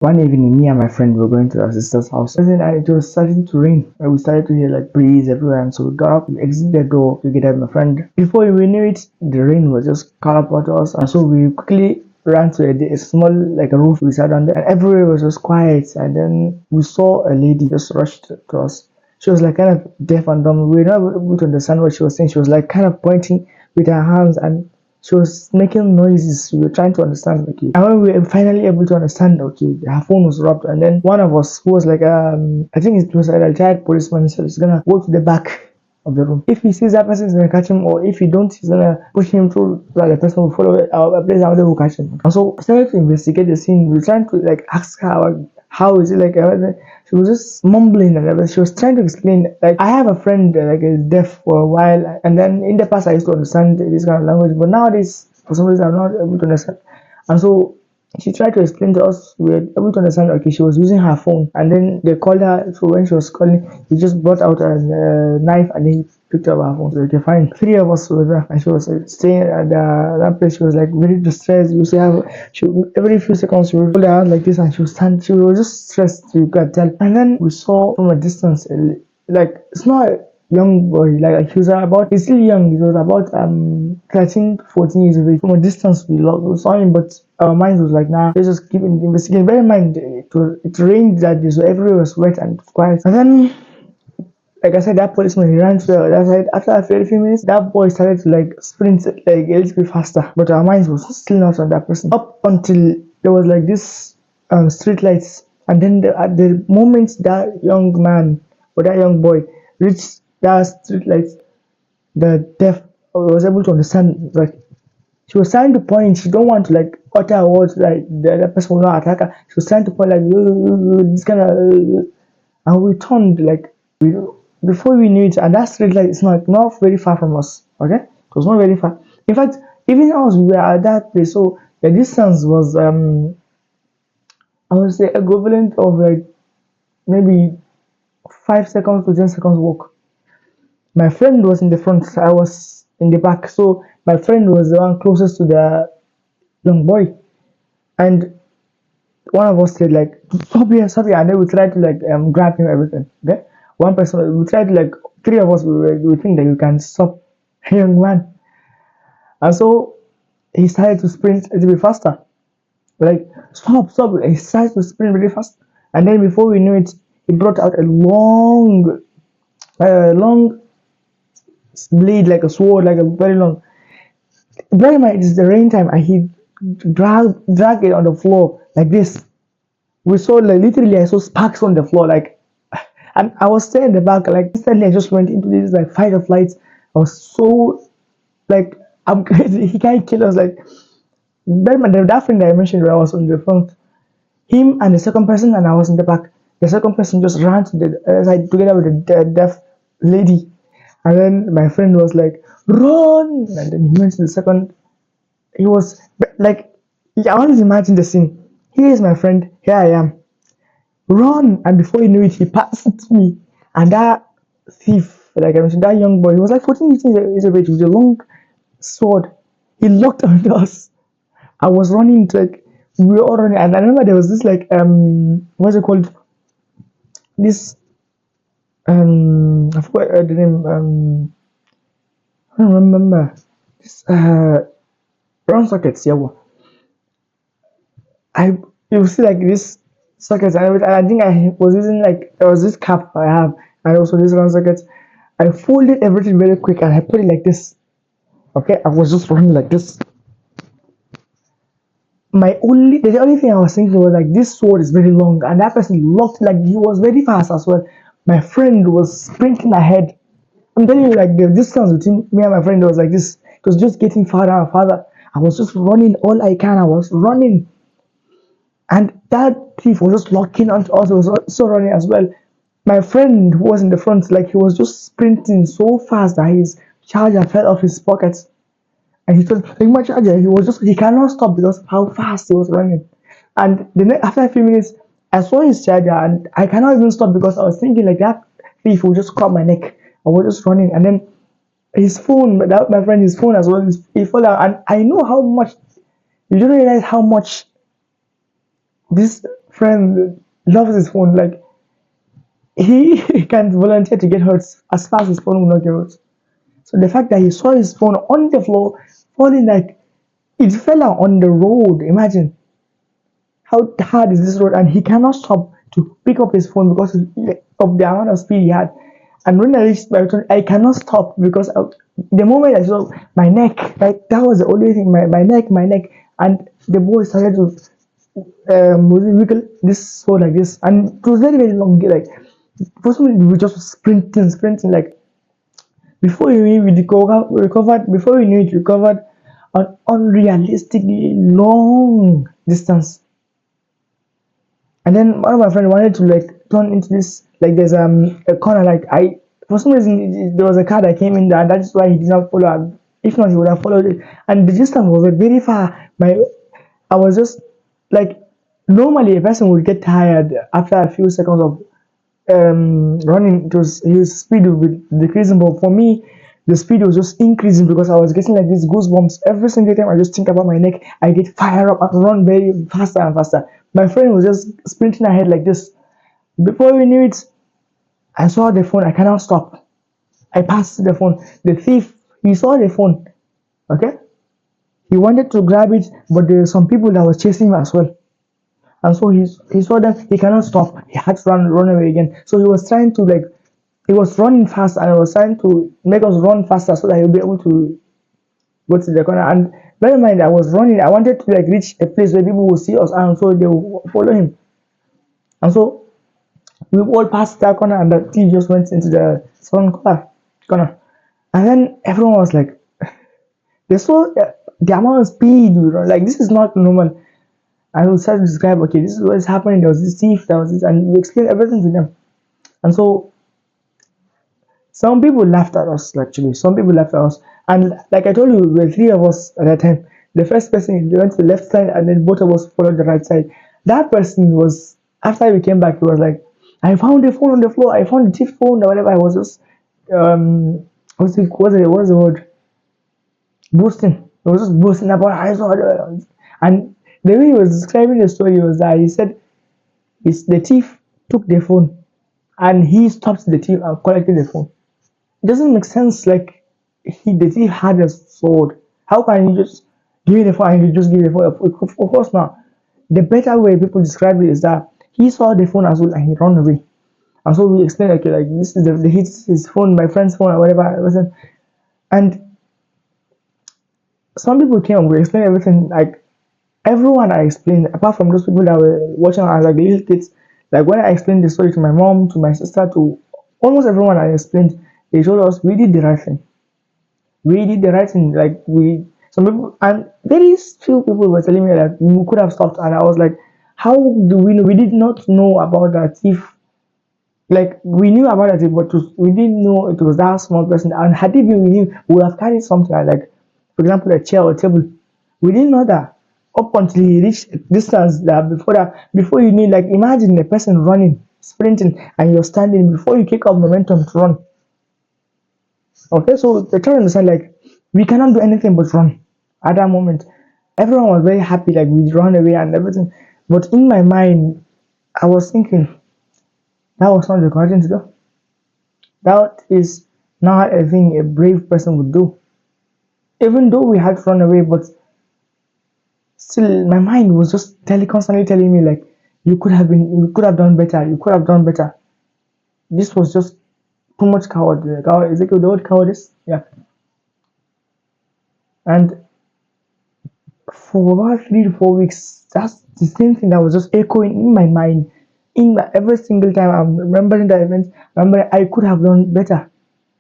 One evening, me and my friend were going to our sister's house. And then it was starting to rain. And we started to hear like breeze everywhere. And so we got up, we exited the door together with my friend. Before we knew it, the rain was just caught up onto us. And so we quickly ran to a small like a roof we sat under, and everywhere was just quiet. And then we saw a lady just rushed to us. She was like kind of deaf and dumb. We were not able to understand what she was saying. She was like kind of pointing with her hands, and she was making noises. We were trying to understand, okay. And when we were finally able to understand, okay, her phone was robbed. And then one of us, who was like, I think it was a retired policeman, said he's gonna go to the back of the room. If he sees that person, he's gonna catch him, or if he don't, he's gonna push him through. Like the person will follow a place and they will catch him. And so we started to investigate the scene. We were trying to like ask her how is it like. She was just mumbling and everything. She was trying to explain. Like I have a friend like is deaf for a while, and then in the past I used to understand this kind of language, but nowadays for some reason I'm not able to understand. And so she tried to explain to us. We were able to understand. Okay, she was using her phone, and then they called her. So when she was calling, he just brought out a knife and then he picked up her phone. So okay, fine. Three of us were there, and she was staying at that place. She was like very distressed. You see, she every few seconds she would hold her hand like this, and she would stand. She was just stressed. You could tell. And then we saw from a distance, like it's not a young boy, like he was about, he's still young, he was about 13 14 years of age. From a distance we saw him, but our minds was like, nah, let's just keep investigating. Bear in mind, it rained that day, so everywhere was wet and quiet. And then like I said, that policeman, he ran to the other side. After a very few minutes, that boy started to like sprint like a little bit faster, but our minds was still not on that person up until there was like this street lights. And then at the moment that young man or that young boy reached that street lights, the deaf was able to understand. Like she was trying to point. She don't want to like utter words like the other person will not attack her. She was trying to point like this kind of, and we turned like we before we knew it. And that street light is not very far from us. Okay, it was not very far. In fact, even us, we were at that place, so the distance was I would say equivalent of like maybe 5 seconds to 10 seconds walk. My friend was in the front, I was in the back. So my friend was the one closest to the young boy. And one of us said like, stop here, stop here. And then we tried to like grab him, everything. Okay? One person, we tried to like, three of us, we think that you can stop a young man. And so he started to sprint a little bit faster. Like, stop, stop. He started to sprint really fast. And then before we knew it, he brought out a long blade, like a sword, like a very long. Bear in mind, it's the rain time, and he dragged it on the floor like this. We saw like literally, I saw sparks on the floor, like, and I was staying in the back, like instantly I just went into this like fight or flight. I was so like, I'm crazy. He can't kill us. Like, bear in mind, that friend that I mentioned where I was on the front, him and the second person, and I was in the back. The second person just ran to the other side together with the deaf lady. And then my friend was like, run! And then he went to the second. He was like, I always imagine the scene. Here is my friend, here I am. Run! And before you knew it, he passed me. And that thief, like I mentioned, that young boy, he was like 14, 15 years of age with a long sword. He locked onto us. I was running to like, we were all running. And I remember there was this like, what's it called? This I forgot the name. I don't remember. This round sockets. Yeah, I you see like this sockets and everything. I think I was using like there was this cap I have and also this round sockets. I folded everything very quick and I put it like this. Okay, I was just running like this. The only thing I was thinking was like this sword is very long and that person looked like he was very fast as well. My friend was sprinting ahead. I'm telling you, like the distance between me and my friend was like this. It was just getting farther and farther. I was just running all I can. I was running, and that thief was just locking onto us. He was also running as well. My friend who was in the front, like he was just sprinting so fast that his charger fell off his pocket, and he told like my charger. He cannot stop because of how fast he was running. And after a few minutes, I saw his charger, and I cannot even stop because I was thinking like that thief will just cut my neck. I was just running, and then his phone, my friend, his phone as well, he fell down. And I know how much, you don't realize how much this friend loves his phone. Like he can volunteer to get hurt as fast as his phone will not get hurt. So the fact that he saw his phone on the floor falling, like it fell out on the road. Imagine how hard is this road, and he cannot stop to pick up his phone because of the amount of speed he had. And when I reached my turn, I cannot stop because of the moment I saw my neck, like that was the only thing, my neck, and the boy started to wiggle this phone like this, and it was very very long. Like for some reason we were just sprinting, like before you knew we recovered, before we knew it, recovered an unrealistically long distance. And then one of my friends wanted to like turn into this, like there's a corner, like I for some reason there was a car that came in there, and that's why he did not follow. If not, he would have followed it. And the distance was like very far. I was just like, normally a person would get tired after a few seconds of running. It was his speed would decreasing, but for me the speed was just increasing because I was getting like these goosebumps every single time I just think about my neck. I get fired up and run very faster and faster. My friend was just sprinting ahead like this. Before we knew it, I saw the phone. I cannot stop. I passed the phone. The thief, he saw the phone. Okay, he wanted to grab it, but there were some people that was chasing him as well. And so he saw them. He cannot stop. He had to run away again. So he was trying to like, he was running fast, and he was trying to make us run faster so that he'll be able to go to the corner. And bear in mind, I was running. I wanted to like reach a place where people will see us, and so they will follow him. And so we all passed that corner, and the thief just went into the second corner. And then everyone was like, they saw the amount of speed we run. Like this is not normal. And we started to describe, okay, this is what is happening. There was this thief, there was this, and we explained everything to them. And so some people laughed at us, actually. Some people laughed at us. And like I told you, there were three of us at that time. The first person, they went to the left side, and then both of us followed the right side. That person was, after we came back, he was like, I found the phone on the floor. I found the thief phone or whatever. I was just, what's the word? Boasting. He was just boasting about, I saw it. And the way he was describing the story was that he said, the thief took the phone, and he stopped the thief and collected the phone. It doesn't make sense. Like the thief had a sword. How can you just give me the phone and you just give the phone? Of course not. The better way people describe it is that he saw the phone as well and he ran away. And so we explained, okay, like this is his phone, my friend's phone, or whatever. And some people came and we explained everything. Like everyone I explained, apart from those people that were watching as like little kids, like when I explained the story to my mom, to my sister, to almost everyone I explained, they told us we did the right thing. We did the right thing. Like some people, and very few people were telling me that we could have stopped, and I was like, how do we know? We did not know about that thief. Like we knew about it, but we didn't know it was that small person. And had it been we knew, we would have carried something like, for example, a chair or a table. We didn't know that up until he reached a distance before you knew. Like imagine a person running, sprinting, and you're standing before you kick up momentum to run. Okay, so they try to understand, like we cannot do anything but run at that moment. Everyone was very happy, like we ran away and everything. But in my mind, I was thinking that was not the correct thing to do. That is not a thing a brave person would do. Even though we had run away, but still my mind was just constantly telling me like you could have done better, you could have done better. This was just too much coward. Is it the word cowardice? Yeah. And for about 3 to 4 weeks, that's the same thing that was just echoing in my mind. Every single time I'm remembering that event, remember I could have done better.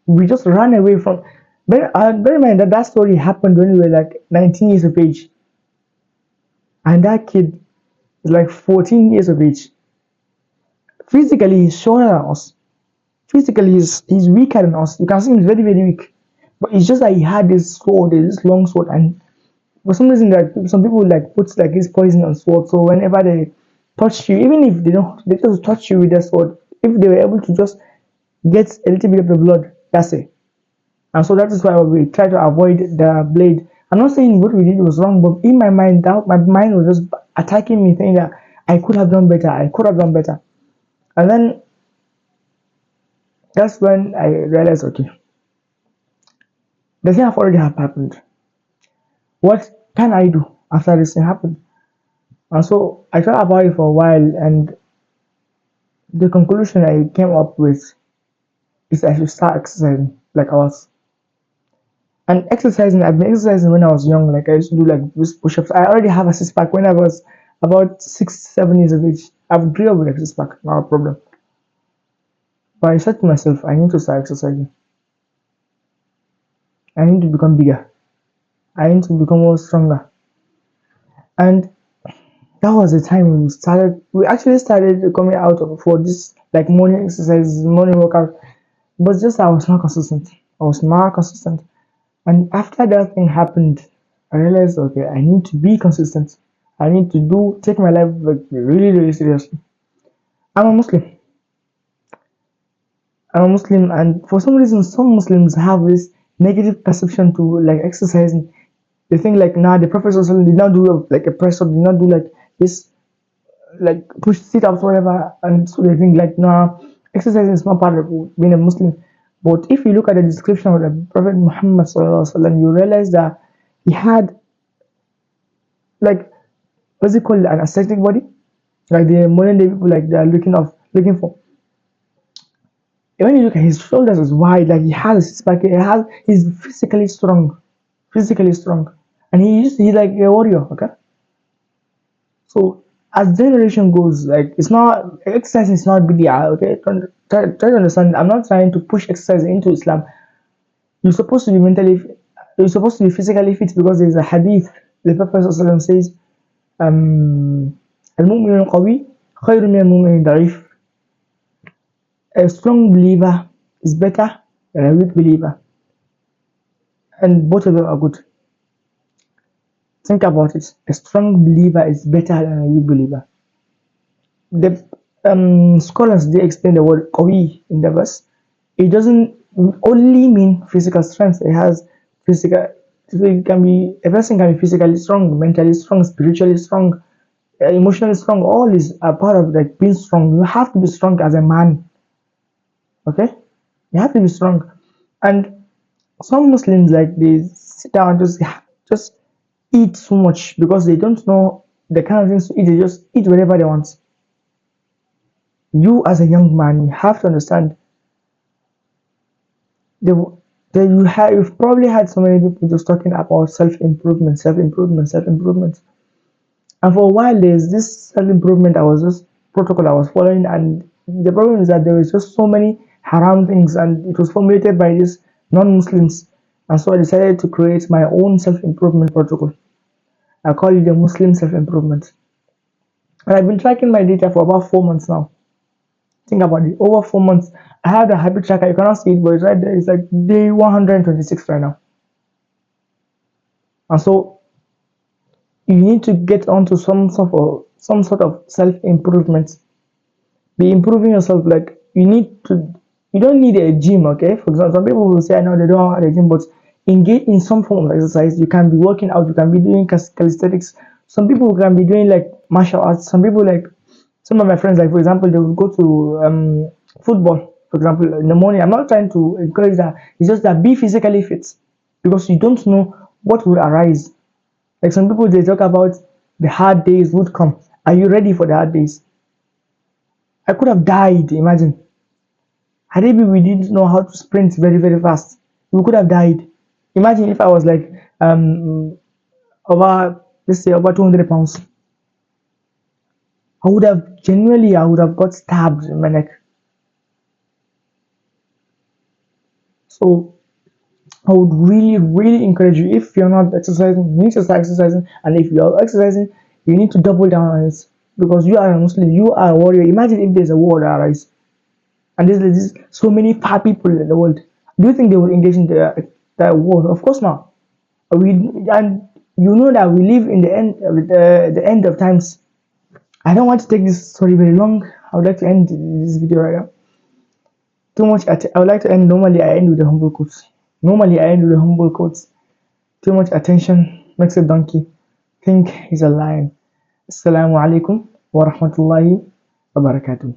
We just ran away from. Bear in mind that story happened when we were like 19 years of age, and that kid is like 14 years of age. Physically, he's shorter than us. Physically, he's weaker than us. You can see he's very, very weak. But it's just that he had this sword, this long sword, and for some reason, like some people like put like this poison on sword. So whenever they touch you, even if they just touch you with their sword, if they were able to just get a little bit of the blood, that's it. And so that is why we try to avoid the blade. I'm not saying what we did was wrong, but in my mind, my mind was just attacking me, saying that I could have done better. I could have done better. And then that's when I realized, okay, the thing have already have happened. What can I do after this thing happened? And so I thought about it for a while, and the conclusion I came up with is I should start exercising like I was. And exercising, I've been exercising when I was young. Like I used to do like these push-ups. I already have a six pack when I was about 6, 7 years of age. I've grew up with a six pack, not a problem. But I said to myself, I need to start exercising. I need to become bigger. I need to become more stronger. And that was the time we actually started coming out of for this like morning exercise, morning workout. But just I was not consistent. I was not consistent. And after that thing happened, I realized, okay, I need to be consistent. I need to take my life like really, really seriously. I'm a Muslim. I'm a Muslim, and for some reason, some Muslims have this negative perception to like exercising. They think like, nah, the Prophet did not do like a press up, did not do like this, like push sit ups, whatever. And so they think like, nah, exercising is not part of being a Muslim. But if you look at the description of the Prophet Muhammad, you realize that he had like what's it called, an aesthetic body, like the modern day people like they are looking for. When you look at his shoulders is wide, like he has a six pack, he's physically strong, and he's like a warrior. Okay, so as generation goes, like it's not exercise is not bid'ah. Okay, try to understand. I'm not trying to push exercise into Islam. You're supposed to be you're supposed to be physically fit because there's a hadith. The Prophet ﷺ says, "Al-mu'min al-qawi khayr min al-mu'min al-da'if." A strong believer is better than a weak believer, and both of them are good. Think about it. A strong believer is better than a weak believer. The scholars they explain the word qawi in the verse. It doesn't only mean physical strength. It has physical. It can be a person can be physically strong, mentally strong, spiritually strong, emotionally strong. All is a part of like being strong. You have to be strong as a man. Okay, you have to be strong. And some Muslims like they sit down and just eat so much because they don't know the kind of things to eat. They just eat whatever they want. You as a young man, you have to understand the you've probably had so many people just talking about self-improvement, self-improvement, self-improvement. And for a while there's this self-improvement I was just protocol I was following, and the problem is that there was just so many haram things and it was formulated by these non-Muslims, and so I decided to create my own self-improvement protocol. I call it the Muslim self-improvement. And I've been tracking my data for about 4 months now. Think about it. Over 4 months, I have the habit tracker. You cannot see it, but it's right there. It's like day 126 right now. And so you need to get onto some sort of self improvement. Be improving yourself. Like you need to. You don't need a gym, okay? For example, some people will say, "I know they don't have a gym," but engage in some form of exercise. You can be working out. You can be doing calisthenics. Some people can be doing like martial arts. Some people like some of my friends, like for example, they will go to football, for example, in the morning. I'm not trying to encourage that. It's just that be physically fit because you don't know what will arise. Like some people, they talk about the hard days would come. Are you ready for the hard days? I could have died. Imagine. Had it been we didn't know how to sprint very, very fast, we could have died. Imagine if I was like over, let's say, over 200 pounds. I would have got stabbed in my neck. So I would really, really encourage you, if you're not exercising, you need to start exercising. And if you're exercising, you need to double down on it because you are a Muslim, you are a warrior. Imagine if there's a war that arises and there's so many fat people in the world. Do you think they will engage in the war? Of course not. And you know that we live in the end of times. I don't want to take this story very long. I would like to end this video right now. Too much. I would like to end. Normally, I end with the humble quotes. Too much attention makes a donkey think he's a lion. Assalamu alaikum wa rahmatullahi wa barakatuh.